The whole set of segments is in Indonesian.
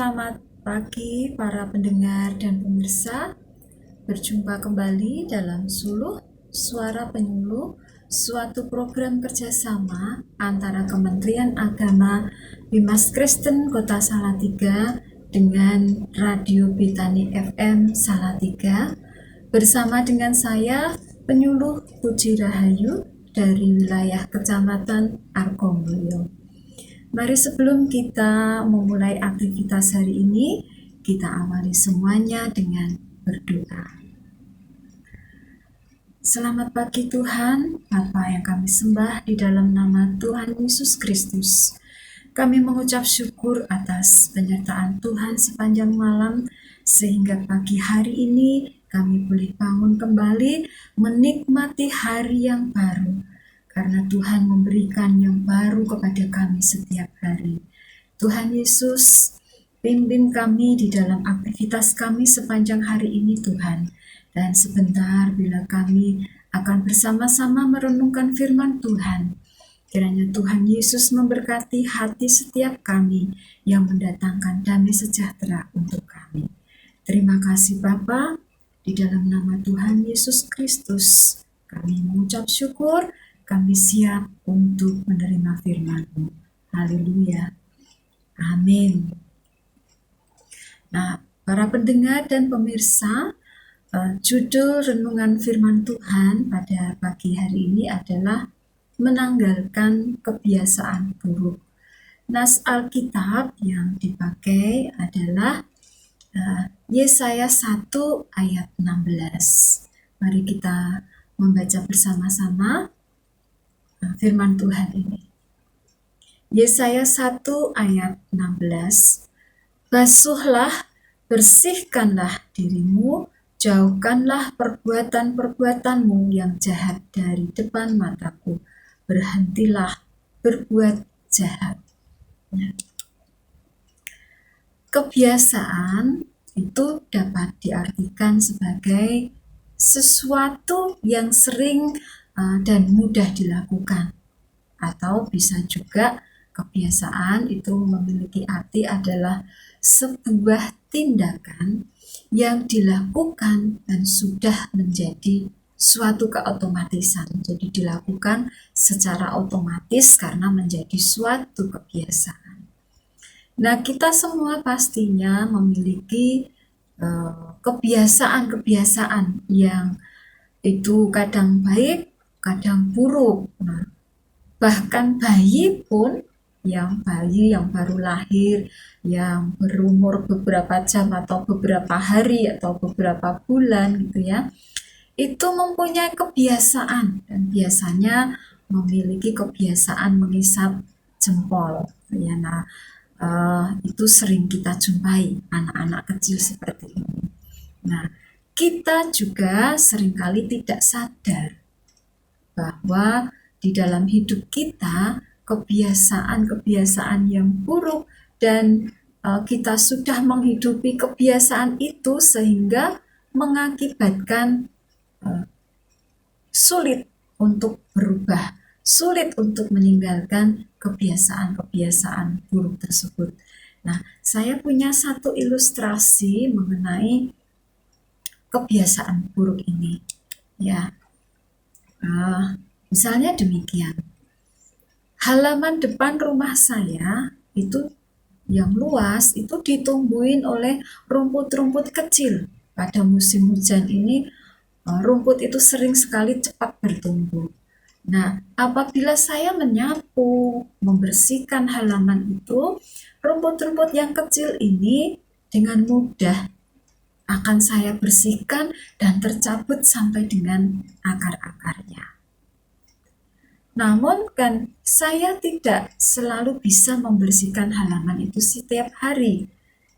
Selamat pagi para pendengar dan pemirsa. Berjumpa kembali dalam Suluh Suara Penyuluh, suatu program kerjasama antara Kementerian Agama Bimas Kristen Kota Salatiga dengan Radio Betani FM Salatiga, bersama dengan saya penyuluh Puji Rahayu dari wilayah Kecamatan Argomulyo. Mari sebelum kita memulai aktivitas hari ini, kita awali semuanya dengan berdoa. Selamat pagi Tuhan, Bapa yang kami sembah di dalam nama Tuhan Yesus Kristus. Kami mengucap syukur atas penyertaan Tuhan sepanjang malam, sehingga pagi hari ini kami boleh bangun kembali menikmati hari yang baru. Karena Tuhan memberikan yang baru kepada kami setiap hari. Tuhan Yesus, pimpin kami di dalam aktivitas kami sepanjang hari ini Tuhan. Dan sebentar bila kami akan bersama-sama merenungkan firman Tuhan, kiranya Tuhan Yesus memberkati hati setiap kami yang mendatangkan damai sejahtera untuk kami. Terima kasih Bapa, di dalam nama Tuhan Yesus Kristus kami mengucap syukur. Kami siap untuk menerima firman-Mu. Haleluya. Amin. Nah, para pendengar dan pemirsa, judul renungan firman Tuhan pada pagi hari ini adalah menanggalkan kebiasaan buruk. Nas Alkitab yang dipakai adalah Yesaya 1 ayat 16. Mari kita membaca bersama-sama firman Tuhan ini. Yesaya 1 ayat 16. Basuhlah, bersihkanlah dirimu, jauhkanlah perbuatan-perbuatanmu yang jahat dari depan mataku. Berhentilah berbuat jahat. Kebiasaan itu dapat diartikan sebagai sesuatu yang sering dan mudah dilakukan, atau bisa juga kebiasaan itu memiliki arti adalah sebuah tindakan yang dilakukan dan sudah menjadi suatu keotomatisan, jadi dilakukan secara otomatis karena menjadi suatu kebiasaan. Nah, kita semua pastinya memiliki kebiasaan-kebiasaan yang itu kadang baik, kadang buruk. Nah, bahkan bayi pun, bayi yang baru lahir, yang berumur beberapa jam atau beberapa hari atau beberapa bulan gitu ya, itu mempunyai kebiasaan dan biasanya memiliki kebiasaan mengisap jempol. Ya, nah, itu sering kita jumpai anak-anak kecil seperti ini. Nah, kita juga seringkali tidak sadar bahwa di dalam hidup kita kebiasaan-kebiasaan yang buruk dan kita sudah menghidupi kebiasaan itu sehingga mengakibatkan sulit untuk berubah, sulit untuk meninggalkan kebiasaan-kebiasaan buruk tersebut. Nah, saya punya satu ilustrasi mengenai kebiasaan buruk ini. Ya, misalnya demikian. Halaman depan rumah saya itu yang luas itu ditumbuhin oleh rumput-rumput kecil. Pada musim hujan ini rumput itu sering sekali cepat bertumbuh. Nah, apabila saya menyapu, membersihkan halaman itu, rumput-rumput yang kecil ini dengan mudah akan saya bersihkan dan tercabut sampai dengan akar-akarnya. Namun kan saya tidak selalu bisa membersihkan halaman itu setiap hari,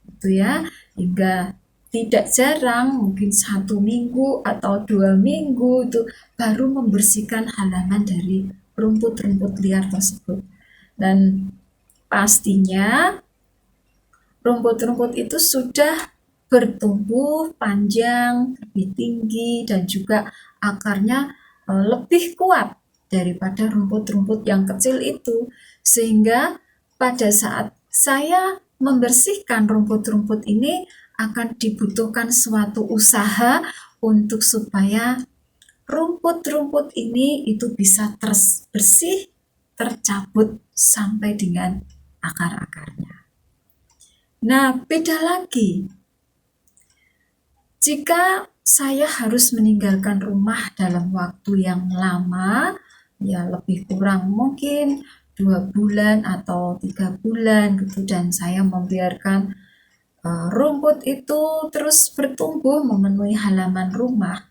gitu ya, hingga tidak jarang mungkin 1 minggu atau 2 minggu itu baru membersihkan halaman dari rumput-rumput liar tersebut. Dan pastinya rumput-rumput itu sudah bertumbuh panjang, lebih tinggi, dan juga akarnya lebih kuat daripada rumput-rumput yang kecil itu, sehingga pada saat saya membersihkan rumput-rumput ini akan dibutuhkan suatu usaha untuk supaya rumput-rumput ini itu bisa bersih, tercabut sampai dengan akar-akarnya. Nah, beda lagi jika saya harus meninggalkan rumah dalam waktu yang lama, ya lebih kurang mungkin 2 bulan atau 3 bulan gitu, dan saya membiarkan rumput itu terus bertumbuh memenuhi halaman rumah,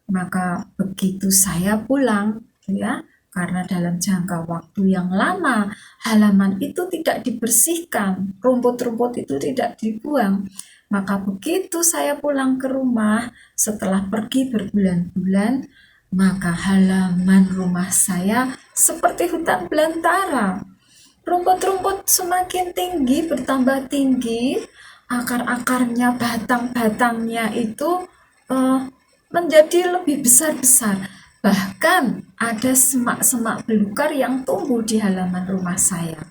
maka begitu saya pulang, ya, karena dalam jangka waktu yang lama halaman itu tidak dibersihkan, rumput-rumput itu tidak dibuang, maka begitu saya pulang ke rumah setelah pergi berbulan-bulan, maka halaman rumah saya seperti hutan belantara. Rumput-rumput semakin tinggi, bertambah tinggi, akar-akarnya, batang-batangnya itu menjadi lebih besar-besar. Bahkan ada semak-semak belukar yang tumbuh di halaman rumah saya.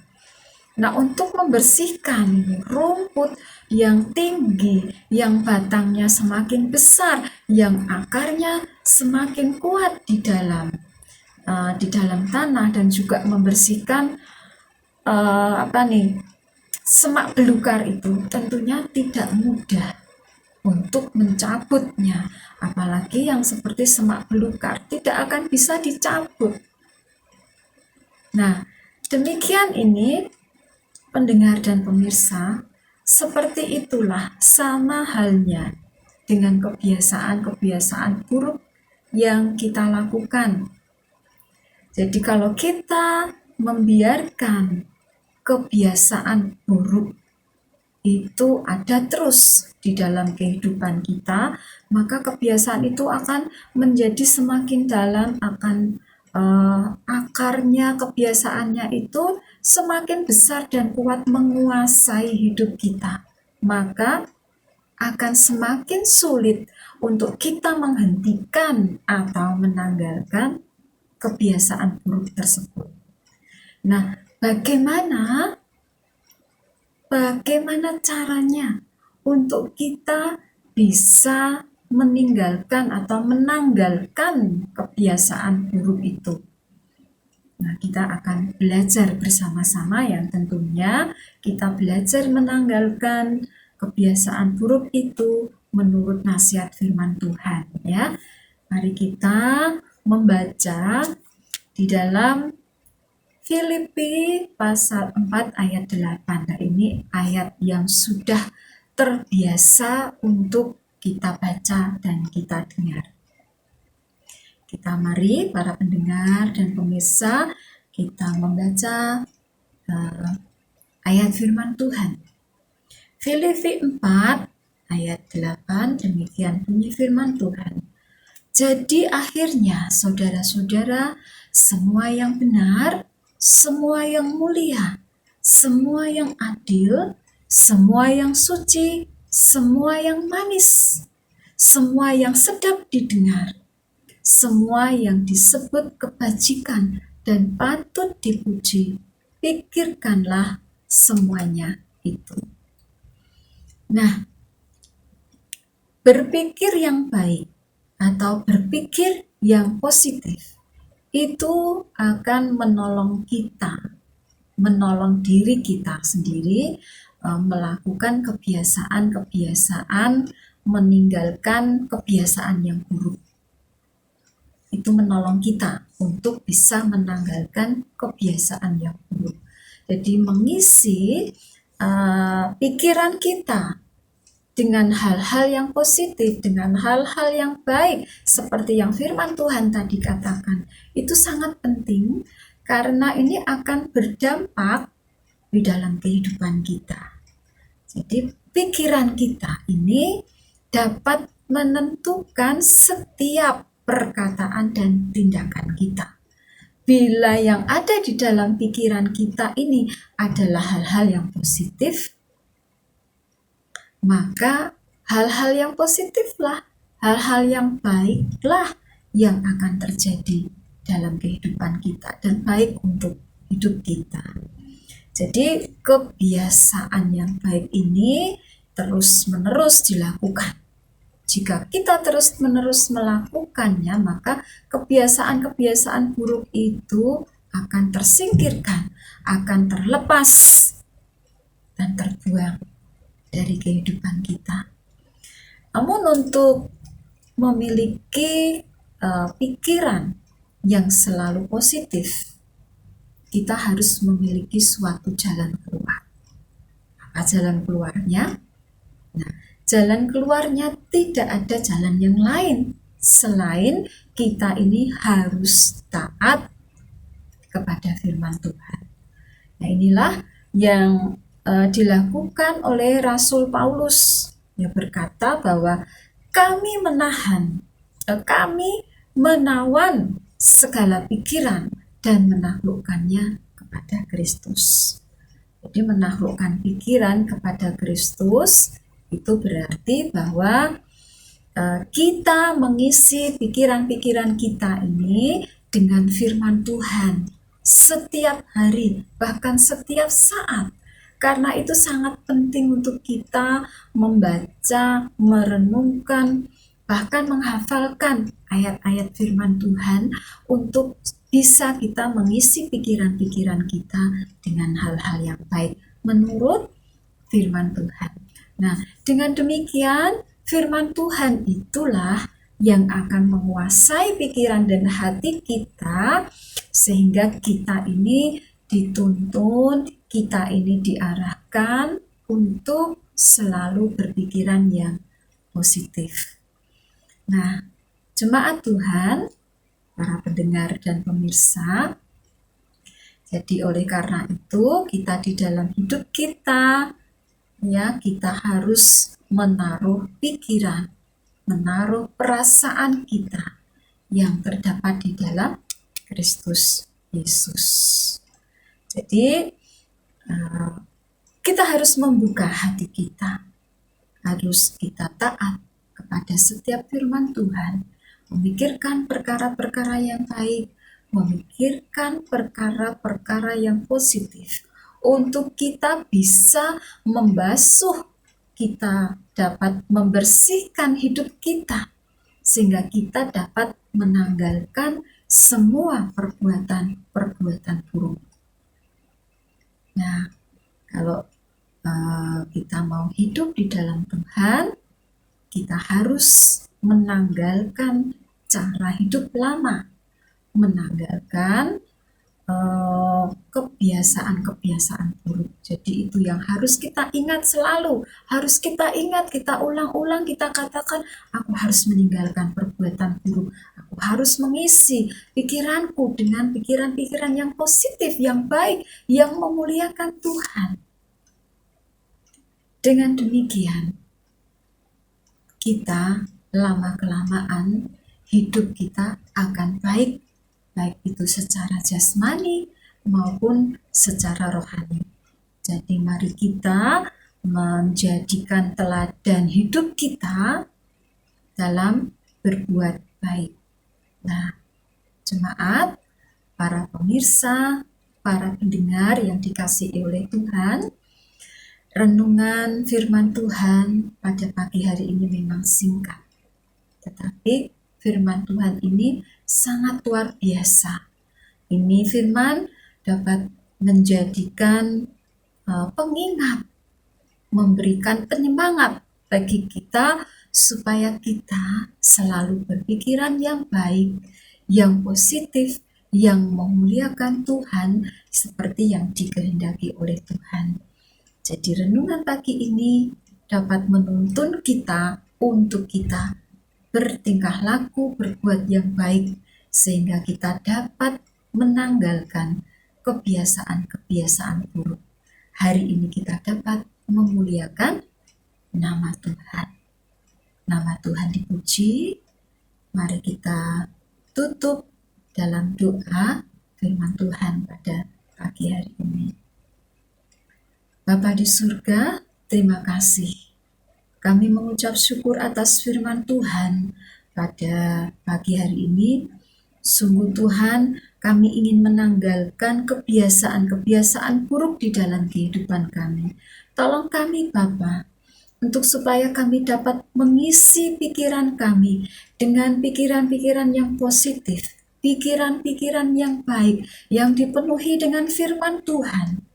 Nah, untuk membersihkan rumput yang tinggi, yang batangnya semakin besar, yang akarnya semakin kuat di dalam tanah, dan juga membersihkan semak belukar itu tentunya tidak mudah untuk mencabutnya, apalagi yang seperti semak belukar tidak akan bisa dicabut. Nah, demikian ini pendengar dan pemirsa, seperti itulah sama halnya dengan kebiasaan-kebiasaan buruk yang kita lakukan. Jadi kalau kita membiarkan kebiasaan buruk itu ada terus di dalam kehidupan kita, maka kebiasaan itu akan menjadi semakin dalam, akan akarnya, kebiasaannya itu semakin besar dan kuat menguasai hidup kita, maka akan semakin sulit untuk kita menghentikan atau menanggalkan kebiasaan buruk tersebut. Nah, bagaimana caranya untuk kita bisa meninggalkan atau menanggalkan kebiasaan buruk itu? Nah, kita akan belajar bersama-sama, yang tentunya kita belajar menanggalkan kebiasaan buruk itu menurut nasihat firman Tuhan, ya. Mari kita membaca di dalam Filipi pasal 4 ayat 8. Nah, ini ayat yang sudah terbiasa untuk kita baca dan kita dengar. Kita mari para pendengar dan pemirsa, kita membaca ayat firman Tuhan. Filipi 4 ayat 8, demikian bunyi firman Tuhan. Jadi akhirnya saudara-saudara, semua yang benar, semua yang mulia, semua yang adil, semua yang suci, semua yang manis, semua yang sedap didengar, semua yang disebut kebajikan dan patut dipuji, pikirkanlah semuanya itu. Nah, berpikir yang baik atau berpikir yang positif itu akan menolong kita, menolong diri kita sendiri melakukan kebiasaan-kebiasaan, meninggalkan kebiasaan yang buruk. Itu menolong kita untuk bisa menanggalkan kebiasaan yang buruk. Jadi mengisi pikiran kita dengan hal-hal yang positif, dengan hal-hal yang baik, seperti yang firman Tuhan tadi katakan, itu sangat penting karena ini akan berdampak di dalam kehidupan kita. Jadi pikiran kita ini dapat menentukan setiap perkataan dan tindakan kita. Bila yang ada di dalam pikiran kita ini adalah hal-hal yang positif, maka hal-hal yang positiflah, hal-hal yang baiklah yang akan terjadi dalam kehidupan kita dan baik untuk hidup kita. Jadi kebiasaan yang baik ini terus-menerus dilakukan. Jika kita terus-menerus melakukannya, maka kebiasaan-kebiasaan buruk itu akan tersingkirkan, akan terlepas dan terbuang dari kehidupan kita. Namun untuk memiliki pikiran yang selalu positif, kita harus memiliki suatu jalan keluar. Apa jalan keluarnya? Nah, jalan keluarnya tidak ada jalan yang lain selain kita ini harus taat kepada firman Tuhan. Nah, inilah yang dilakukan oleh Rasul Paulus, yang berkata bahwa kami menawan segala pikiran dan menaklukkannya kepada Kristus. Jadi menaklukkan pikiran kepada Kristus itu berarti bahwa kita mengisi pikiran-pikiran kita ini dengan firman Tuhan setiap hari, bahkan setiap saat. Karena itu sangat penting untuk kita membaca, merenungkan, bahkan menghafalkan ayat-ayat firman Tuhan untuk bisa kita mengisi pikiran-pikiran kita dengan hal-hal yang baik menurut firman Tuhan. Nah, dengan demikian firman Tuhan itulah yang akan menguasai pikiran dan hati kita, sehingga kita ini dituntun, kita ini diarahkan untuk selalu berpikiran yang positif. Nah, jemaat Tuhan, para pendengar dan pemirsa, jadi oleh karena itu kita di dalam hidup kita, ya, kita harus menaruh pikiran, menaruh perasaan kita yang terdapat di dalam Kristus Yesus. Jadi kita harus membuka hati kita, harus kita taat kepada setiap firman Tuhan, memikirkan perkara-perkara yang baik, memikirkan perkara-perkara yang positif, untuk kita bisa membasuh, kita dapat membersihkan hidup kita, sehingga kita dapat menanggalkan semua perbuatan-perbuatan buruk. Nah, kalau kita mau hidup di dalam Tuhan, kita harus menanggalkan cara hidup lama, menanggalkan kebiasaan-kebiasaan buruk. Jadi itu yang harus kita ingat selalu, harus kita ingat, kita ulang-ulang, kita katakan, aku harus meninggalkan perbuatan buruk, aku harus mengisi pikiranku dengan pikiran-pikiran yang positif, yang baik, yang memuliakan Tuhan. Dengan demikian, kita lama-kelamaan hidup kita akan baik itu secara jasmani maupun secara rohani. Jadi mari kita menjadikan teladan hidup kita dalam berbuat baik. Nah, jemaat, para pemirsa, para pendengar yang dikasihi oleh Tuhan, renungan firman Tuhan pada pagi hari ini memang singkat, tetapi firman Tuhan ini sangat luar biasa. Ini firman dapat menjadikan pengingat, memberikan penyemangat bagi kita supaya kita selalu berpikiran yang baik, yang positif, yang memuliakan Tuhan seperti yang dikehendaki oleh Tuhan. Jadi renungan pagi ini dapat menuntun kita untuk kita bertingkah laku, berbuat yang baik, sehingga kita dapat menanggalkan kebiasaan-kebiasaan buruk. Hari ini kita dapat memuliakan nama Tuhan. Nama Tuhan dipuji. Mari kita tutup dalam doa firman Tuhan pada pagi hari ini. Bapa di surga, terima kasih. Kami mengucap syukur atas firman Tuhan pada pagi hari ini. Sungguh Tuhan, Kami ingin menanggalkan kebiasaan-kebiasaan buruk di dalam kehidupan kami. Tolong kami Bapa, untuk supaya kami dapat mengisi pikiran kami dengan pikiran-pikiran yang positif, pikiran-pikiran yang baik, yang dipenuhi dengan firman Tuhan.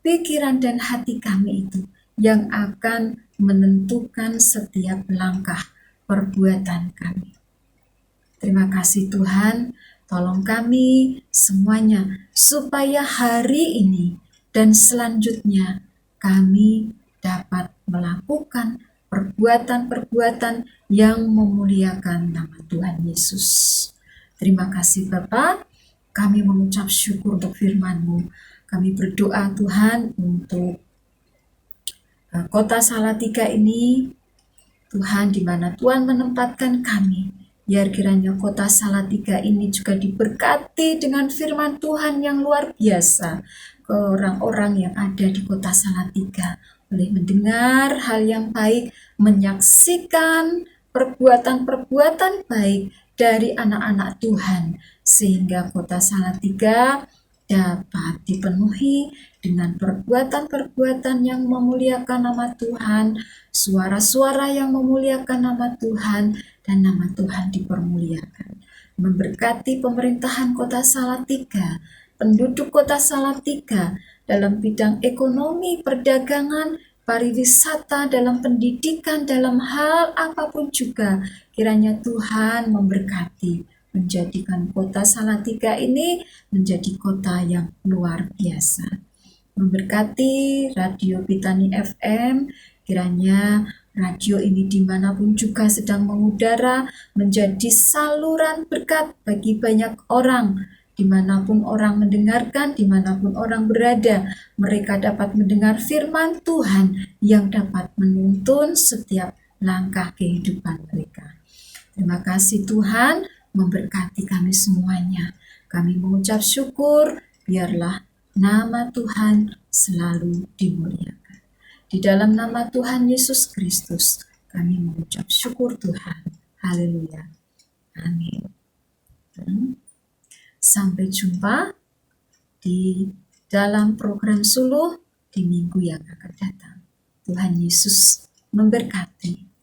Pikiran dan hati kami itu yang akan menentukan setiap langkah perbuatan kami. Terima kasih Tuhan, tolong kami semuanya supaya hari ini dan selanjutnya kami dapat melakukan perbuatan-perbuatan yang memuliakan nama Tuhan Yesus. Terima kasih Bapa, kami mengucap syukur untuk firman-Mu. Kami berdoa Tuhan untuk kota Salatiga ini, Tuhan, di mana Tuhan menempatkan kami. Biar kiranya kota Salatiga ini juga diberkati dengan firman Tuhan yang luar biasa. Ke orang-orang yang ada di kota Salatiga boleh mendengar hal yang baik, menyaksikan perbuatan-perbuatan baik dari anak-anak Tuhan, sehingga kota Salatiga dapat dipenuhi dengan perbuatan-perbuatan yang memuliakan nama Tuhan, suara-suara yang memuliakan nama Tuhan, dan nama Tuhan dipermuliakan. Memberkati pemerintahan kota Salatiga, penduduk kota Salatiga dalam bidang ekonomi, perdagangan, pariwisata, dalam pendidikan, dalam hal apapun juga, kiranya Tuhan memberkati, menjadikan kota Salatiga ini menjadi kota yang luar biasa. Memberkati Radio Pitani FM, kiranya radio ini dimanapun juga sedang mengudara menjadi saluran berkat bagi banyak orang. Dimanapun orang mendengarkan, dimanapun orang berada, mereka dapat mendengar firman Tuhan yang dapat menuntun setiap langkah kehidupan mereka. Terima kasih Tuhan, memberkati kami semuanya. Kami mengucap syukur, biarlah nama Tuhan selalu dimuliakan. Di dalam nama Tuhan Yesus Kristus, kami mengucap syukur Tuhan. Haleluya. Amin. Sampai jumpa di dalam program Suluh di minggu yang akan datang. Tuhan Yesus memberkati.